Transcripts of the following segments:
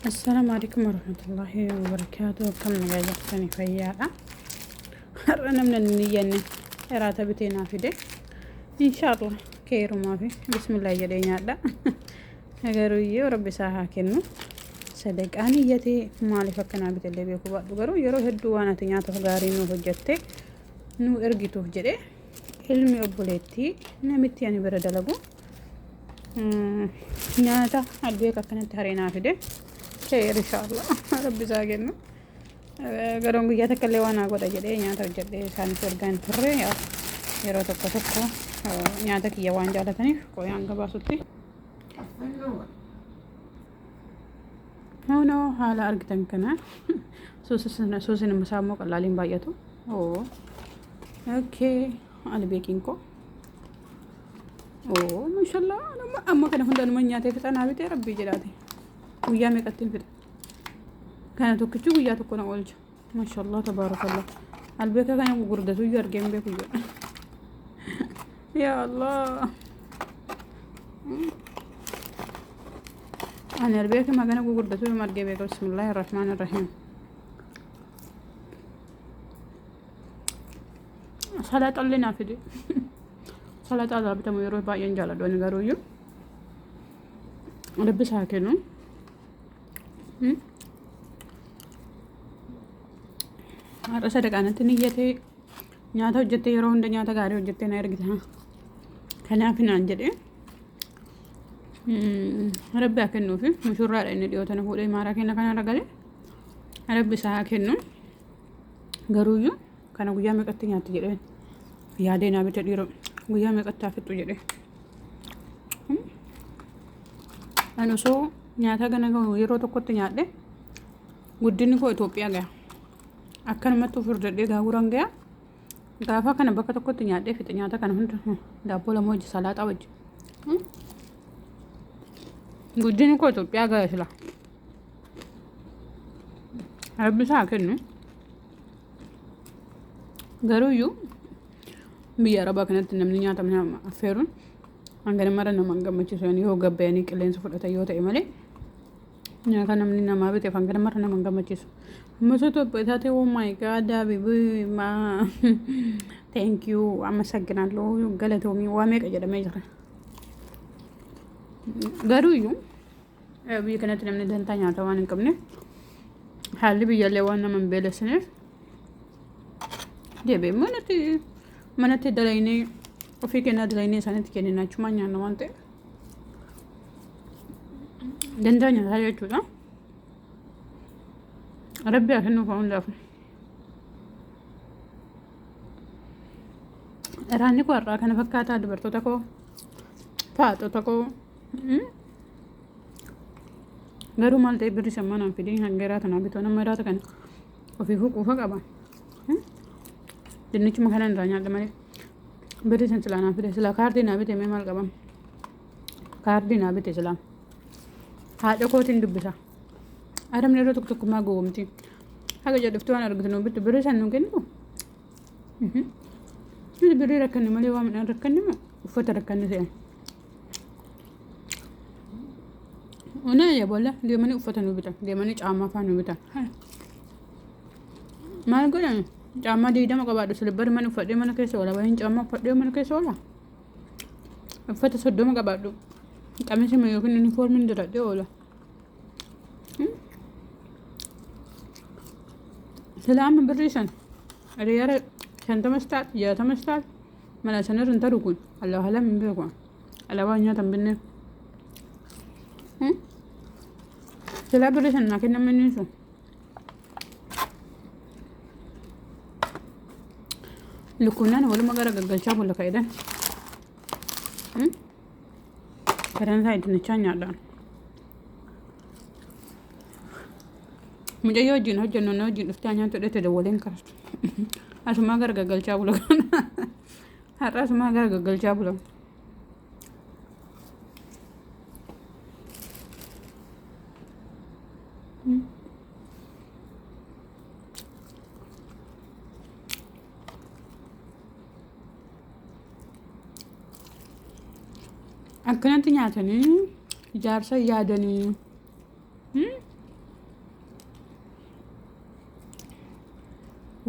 السلام عليكم ورحمة الله وبركاته. كم نجاحتني فيالا أنا من النية إني راتبتنا في ده إن شاء الله خير ما في. بسم الله جدينا لا أجروي ورب ساها كنو صدق أنيتي مالي فكنا بتلي بيكو بعد جرو يرو هدو أنا تنياتو غاري نو هجتة نو إرجيتو جري علمي أبولتي نمتي يعني بردلقو نياتا البيك كانت هرينا في ده خير إن شاء الله رب زاجنا قرون قيا تكلي وانا قد جدي نياتا جدي كان فرقان فرّي يرو تكو تكو نياتا كيا وان جالتني كويان قباسوتي هونو حالا أرقتن كنا سوسن مسامو قلالين بايتو اوكي على بيكينكو ما شاء الله أما كان هندن من نياتي فتانا بيتي ربي جلاتي ويا ميقتل فيه كانت وكتشو ويا تكون أولج ما شاء الله تبارك الله البيكا كان غردتو يرجم بيكو يا الله أنا البيكا ما كان غردتو يمرجي بيكو بسم الله الرحمن الرحيم صلاة الله نافدي صلاة الله بتمو يروح باين جالا دوني غارويو ربي ساكنو har'a sadaqaanatti niyyatee nyaata hojjettee yeroo hunda nyaata gaarii hojjettee na ergite kanaaf naan jedhe rabbi haa kennuufi mushurraadha inni dhiyootana fuudhee maaraa kenna kanarra galee rabbi isaa haa kennu garuuyyuu kana guyyaa meeqatti nyaatti jedheen yaadee naa bite dhiiroo guyyaa meeqatti hafixxu jedhe ani osoo nyaata gana yeroo tokkotti nyaadhe guddinni koo Itoophiyaa gaya akkanumatti furdadhee gaawuran gaya gaafa kana bakka tokkotti nyaadhee fixe nyaata kana hunda daabboo lama wajji salaaxaa wajji guddinni koo Itoophiyaa gaya sila rabbi isaa kennu garuuyyuu biyya arabaa kanatti namni nyaata affeeruun hanga namara nama gammachiisu yoo gabbayanii qilleensa fudhatan yoo ta'e malee nyaata namni namaa biteef hanga namara nama gammachiisu Maso Itoophiyaa oh my god habibi ma thank you አመሰግናለሁ ገለቶሚ ዋሜ ቀጀደመ ይዘረ ጋሩዩ አብይ ከነት ለምን ደንታኛ ታዋን እንቀምነ ሐል ብያለ ዋና ምን በለስነ ደበ ማነቴ ደላይኔ ኦፊከና ደላይኔ ሳነት ከነናችሁ ማኛ ነው አንተ ደንታኛ ታያችሁ ታ ربي أكنه فون لافو راني قرّا كان فكاتا دبرتو تكو فاتو تكو غيرو مالتي بري سمانا في دي هنگرا تنا بيتونا مرات كان وفي فوق فقبا دنيچ مخانن رانيا دمري بري سنچلانا في سلا كاردي نابي تي مال قبا كاردي نابي تي سلام هاده كوتين دبسا أرم نرو تك تك ما قومتي حاجة جدفتو أنا رقدنو بيت بريش أنو كنو بري ركني مالي وامن ركني ما وفت ركني سيا أنا يا بولا دي ماني وفت أنو بيتا دي ماني جاما فانو بيتا ما أقول أنا جاما دي دم كبار سلبر ماني وفت دي ماني كيسة ولا وين جاما وفت دي ماني كيسة ولا وفت سدو ما كبار دو كمي سما يوكن يونيفورم من درا دي ولا سلام بريشان ريار شنطة مستعد جاتا مستعد ملا سنر انت ركون الله هلا من بيكون الله وانيا تنبني سلام بريشان لكن من نيسو لكونان ولا ما قرا قال شاب ولا كايدا كران سايد نشان يادان مجا يوجين هجن نوجين افتانيا تدت دولين كرست اسما غرغ غلچا بلو هر اسما غرغ غلچا بلو akkanatti nyaatanii ijaarsa yaadanii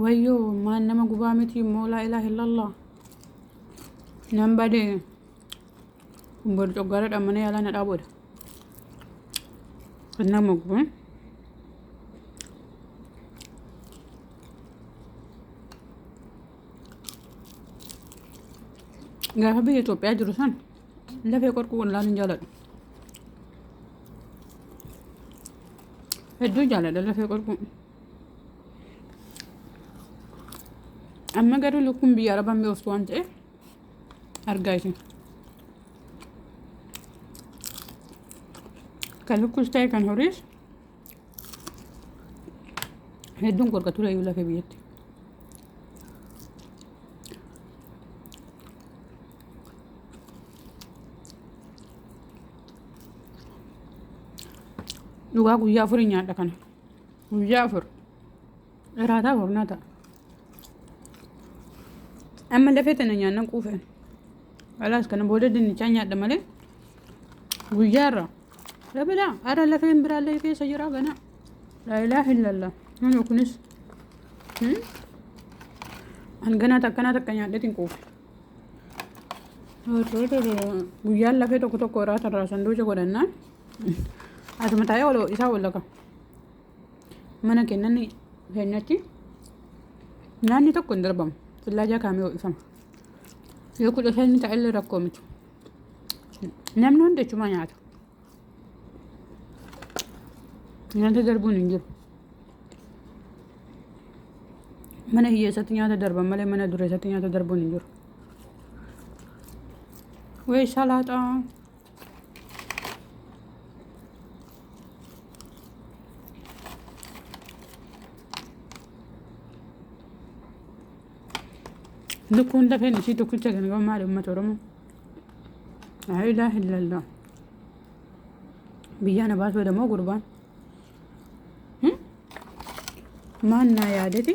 wayyoo maan nama gubaa miti immoo laa ilaaha illallah nan badee bor coggaara mana yaalaa na dhaaboodha nama gubaa gaafa biyya Itoophiyaa jiru san lafee qorquu wallaan hin jaaladhu hedduu jaaladha lafee qorquu amma garuu lukkuun biyya arabaa mi'ooftu waan ta'eef argaa isin kan lukkuus ta'e kan horiis hedduun qorqatu layyuu lafee biyyatti dhugaa guyyaa afurii nyaadha kana guyyaa afur iraataa hornaa ta'a amma lafee tana nyaannan quufeen alaas kana booda dinnichaa nyaadha malee guyyaarra labalaa ara lafeen biraallee keessa jira gana laa ilaaha illallah nama kunis hanganaa takka nyaadhetiin quufe guyyaan lafee tokko tokko iraata irraa sanduuqa godhannaa asuma taa'ee ol isaa wallaka mana kennani keenyatti nyaanni tokko hin darbamu sillaajaa kaamee ho'ifama yoo kudha shanii ta'ellee rakkoo miti namni hundi jechumaa nyaata darbuun hin jiru mana hiyyeessatti nyaata darban malee mana dureessatti nyaata darbuun hin jiru ወይ ሰላጣ lukkuun lafeen ishii tokkicha kan maali uummata oromoo laa ilaaha illallah biyya na baasuu demoo gurbaan maan naa yaadeti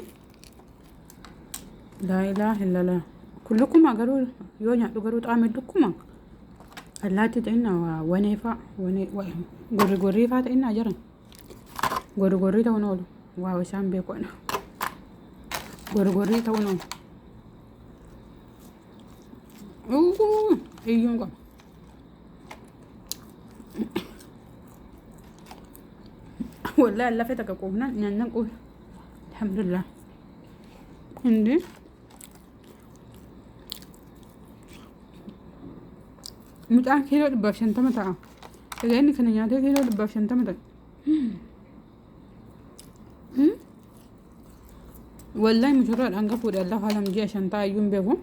laa ilaaha illallah kun lukkuma garuu yoo nyaadhu garuu xaame lukkuma allaatti ta'inna waneefaa gorriifaa ta'inna jiran gorrii ta'uun oolu waa isaan beekoodha gorrii ta'uun oolu iyyuun qaba wallahi lafee takka quufnaan nyaannan quufe alhamdulillah hindi mucaan kiiloo 150 ta'a egaa inni kana nyaatee kiiloo 150 ta'a wallahi mushurraadhaan gafuudha lafa halam ji'a 5 ta'a iyyuun beeku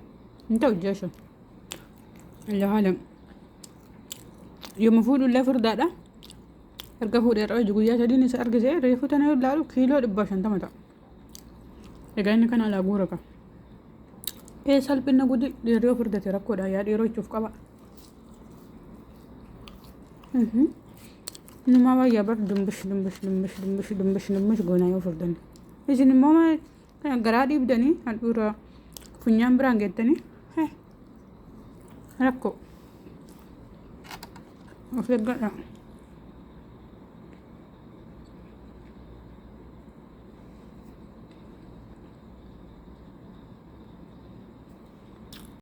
hin ta'u ji'a 5 lafa halam yommuu fuudhullee furdaadha erga fuudhee dhawee guyyaa 3 isa argise reefu tana yoo ilaalu kiiloo 150 ta'a egaa inni kana alaa guura qaba salphina gudi dhiirri yoo furdate rakkoodha yaa dhiiroo jechuuf qaba numa wayyaa bar dumbish goonaa yoo furdan isin immoo garaa dhiibdanii handhuura funyaan biraan geettanii rakkoo of eeggadha